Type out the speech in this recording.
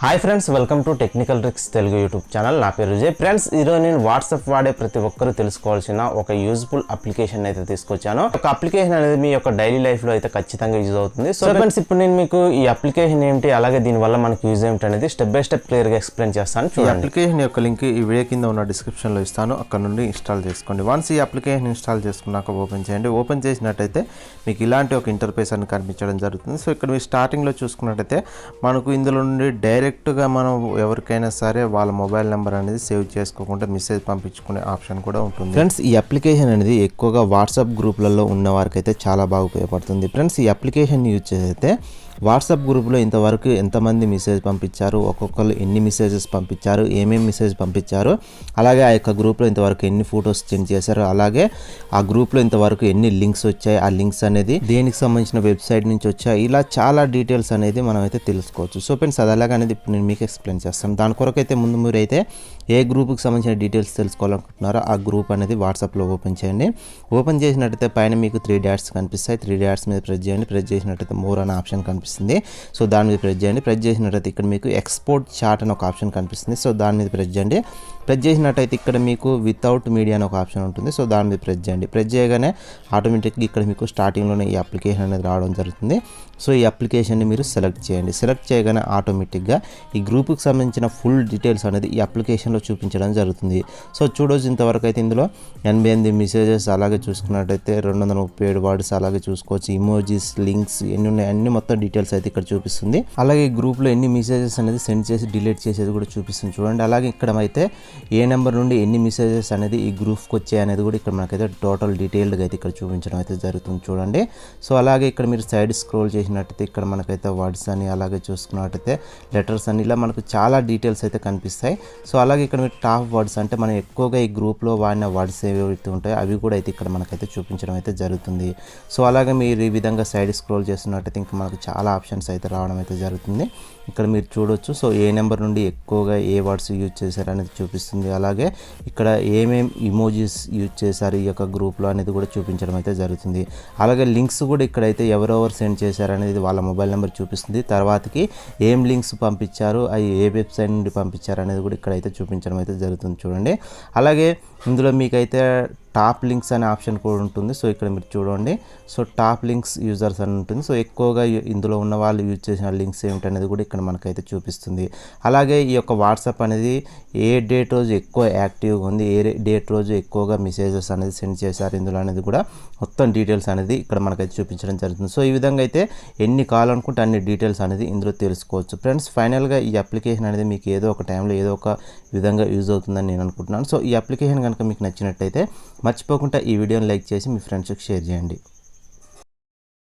Hi friends, welcome to technical tricks Telugu YouTube channel. నా పేరు Vijay. Friends, ఈరోజు నేను వాట్సాప్ వాడే ప్రతి ఒక్కరూ తెలుసుకోవాల్సిన ఒక యూజ్ఫుల్ అప్లికేషన్ అయితే తీసుకొచ్చాను. ఒక అప్లికేషన్ అనేది మీ యొక్క డైలీ లైఫ్లో అయితే ఖచ్చితంగా యూజ్ అవుతుంది. సో ఫ్రెండ్స్, ఇప్పుడు నేను మీకు ఈ అప్లికేషన్ ఏంటి, అలాగే దీనివల్ల మనకు యూజ్ ఏమిటి అనేది స్టెప్ బై స్టెప్ క్లియర్గా ఎక్స్ప్లెయిన్ చేస్తాను. ఈ అప్లికేషన్ యొక్క లింక్ ఈ వీడియో కింద ఉన్న డిస్క్రిప్షన్లో ఇస్తాను, అక్కడ నుండి ఇన్స్టాల్ చేసుకోండి. వన్స్ ఈ అప్లికేషన్ ఇన్స్టాల్ చేసుకున్నాక ఓపెన్ చేయండి. ఓపెన్ చేసినట్టయితే మీకు ఇలాంటి ఒక ఇంటర్ఫేస్ అని కనిపించడం జరుగుతుంది. సో ఇక్కడ మీరు స్టార్టింగ్లో చూసుకున్నట్టయితే మనకు ఇందులో నుండి డైరెక్ట్గా మనం ఎవరికైనా సరే వాళ్ళ మొబైల్ నెంబర్ అనేది సేవ్ చేసుకోకుండా మెసేజ్ పంపించుకునే ఆప్షన్ కూడా ఉంటుంది. ఫ్రెండ్స్, ఈ అప్లికేషన్ అనేది ఎక్కువగా వాట్సాప్ గ్రూప్లలో ఉన్న వారికి అయితే చాలా బాగా ఉపయోగపడుతుంది. ఫ్రెండ్స్, ఈ అప్లికేషన్ యూజ్ చేస్తే వాట్సాప్ గ్రూప్లో ఇంతవరకు ఎంతమంది మెసేజ్ పంపించారు, ఒక్కొక్కరు ఎన్ని మెసేజెస్ పంపించారు, ఏమేమి మెసేజ్ పంపించారు, అలాగే ఆ యొక్క గ్రూప్లో ఇంతవరకు ఎన్ని ఫొటోస్ సెండ్ చేశారు, అలాగే ఆ గ్రూప్లో ఇంతవరకు ఎన్ని లింక్స్ వచ్చాయి, ఆ లింక్స్ అనేది దేనికి సంబంధించిన వెబ్సైట్ నుంచి వచ్చాయి, ఇలా చాలా డీటెయిల్స్ అనేది మనం అయితే తెలుసుకోవచ్చు. సో ఫ్రెండ్స్, అది అలాగనేది ఇప్పుడు నేను మీకు ఎక్స్ప్లెయిన్ చేస్తాను. దాని కొరకైతే ముందు మీరైతే ఏ గ్రూప్కి సంబంధించిన డీటెయిల్స్ తెలుసుకోవాలనుకుంటున్నారో ఆ గ్రూప్ అనేది వాట్సాప్లో ఓపెన్ చేయండి. ఓపెన్ చేసినట్టయితే పైన మీకు 3 డాట్స్ కనిపిస్తాయి. 3 డాట్స్ మీద ప్రెస్ చేయండి. ప్రెస్ చేసినట్టయితే మోర్ అనే ఆప్షన్ కనిపిస్తుంది. సో దాని మీద ప్రెస్ చేయండి. ప్రెస్ చేసినట్టయితే ఇక్కడ మీకు ఎక్స్పోర్ట్ చాట్ అని ఒక ఆప్షన్ కనిపిస్తుంది. సో దాని మీద ప్రెస్ చేయండి. ప్రెస్ చేసినట్టయితే ఇక్కడ మీకు వితౌట్ మీడియా అని ఒక ఆప్షన్ ఉంటుంది. సో దాని మీద ప్రెస్ చేయండి. ప్రెస్ చేయగానే ఆటోమేటిక్గా ఇక్కడ మీకు స్టార్టింగ్లోనే ఈ అప్లికేషన్ అనేది రావడం జరుగుతుంది. సో ఈ అప్లికేషన్ని మీరు సెలెక్ట్ చేయండి. సెలెక్ట్ చేయగానే ఆటోమేటిక్గా ఈ గ్రూప్కి సంబంధించిన ఫుల్ డీటెయిల్స్ అనేది ఈ అప్లికేషన్లో చూపించడం జరుగుతుంది. సో చూడవచ్చు, ఇంతవరకు అయితే ఇందులో 88 మెసేజెస్, అలాగే చూసుకున్నట్టయితే 237 వర్డ్స్, అలాగే చూసుకోవచ్చు ఇమోజీస్, లింక్స్ ఎన్ని ఉన్నాయి అన్ని మొత్తం డీటెయిల్స్ అయితే ఇక్కడ చూపిస్తుంది. అలాగే ఈ గ్రూప్లో ఎన్ని మెసేజెస్ అనేది సెండ్ చేసి డిలీట్ చేసేది కూడా చూపిస్తుంది చూడండి. అలాగే ఇక్కడ అయితే ఏ నెంబర్ నుండి ఎన్ని మెసేజెస్ అనేది ఈ గ్రూప్కి వచ్చాయి అనేది కూడా ఇక్కడ మనకైతే టోటల్ డీటెయిల్డ్గా అయితే ఇక్కడ చూపించడం అయితే జరుగుతుంది చూడండి. సో అలాగే ఇక్కడ మీరు సైడ్ స్క్రోల్ చేసినట్టయితే ఇక్కడ మనకైతే వర్డ్స్ అని, అలాగే చూసుకున్నట్టయితే లెటర్స్ అని, ఇలా మనకు చాలా డీటెయిల్స్ అయితే కనిపిస్తాయి. సో అలాగే ఇక్కడ మీరు టాప్ వర్డ్స్ అంటే మనం ఎక్కువగా ఈ గ్రూప్లో వాడిన వర్డ్స్ ఏవైతే ఉంటాయో అవి కూడా అయితే ఇక్కడ మనకైతే చూపించడం అయితే జరుగుతుంది. సో అలాగే మీరు ఈ విధంగా సైడ్ స్క్రోల్ చేస్తున్నట్టయితే ఇంకా మనకు చాలా ఆప్షన్స్ అయితే రావడం అయితే జరుగుతుంది. ఇక్కడ మీరు చూడొచ్చు. సో ఏ నెంబర్ నుండి ఎక్కువగా ఏ వర్డ్స్ యూజ్ చేశారు అనేది చూపిస్తుంది. అలాగే ఇక్కడ ఏమేమి ఇమోజీస్ యూజ్ చేశారు ఈ యొక్క గ్రూప్లో అనేది కూడా చూపించడం అయితే జరుగుతుంది. అలాగే లింక్స్ కూడా ఇక్కడైతే ఎవరెవరు సెండ్ చేశారు అనేది వాళ్ళ మొబైల్ నెంబర్ చూపిస్తుంది. తర్వాతకి ఏం లింక్స్ పంపించారు, అవి ఏ వెబ్సైట్ నుండి పంపించారు అనేది కూడా ఇక్కడైతే చూపించడం అయితే జరుగుతుంది చూడండి. అలాగే ఇందులో మీకైతే టాప్ లింక్స్ అనే ఆప్షన్ కూడా ఉంటుంది. సో ఇక్కడ మీరు చూడండి. సో టాప్ లింక్స్ యూజర్స్ అని ఉంటుంది. సో ఎక్కువగా ఇందులో ఉన్న వాళ్ళు యూజ్ చేసిన లింక్స్ ఏమిటనేది కూడా ఇక్కడ మనకైతే చూపిస్తుంది. అలాగే ఈ యొక్క వాట్సాప్ అనేది ఏ డేట్ రోజు ఎక్కువ యాక్టివ్గా ఉంది, ఏ డేట్ రోజు ఎక్కువగా మెసేజెస్ అనేది సెండ్ చేశారు ఇందులో అనేది కూడా మొత్తం డీటెయిల్స్ అనేది ఇక్కడ మనకైతే చూపించడం జరుగుతుంది. సో ఈ విధంగా అయితే ఎన్ని కావాలనుకుంటే అన్ని డీటెయిల్స్ అనేది ఇందులో తెలుసుకోవచ్చు. ఫ్రెండ్స్, ఫైనల్గా ఈ అప్లికేషన్ అనేది మీకు ఏదో ఒక టైంలో ఏదో ఒక విధంగా యూజ్ అవుతుందని నేను అనుకుంటున్నాను. సో ఈ అప్లికేషన్ కనుక మీకు నచ్చినట్టయితే మర్చిపోకుండా ఈ వీడియోని లైక్ చేసి మీ ఫ్రెండ్స్కి షేర్ చేయండి.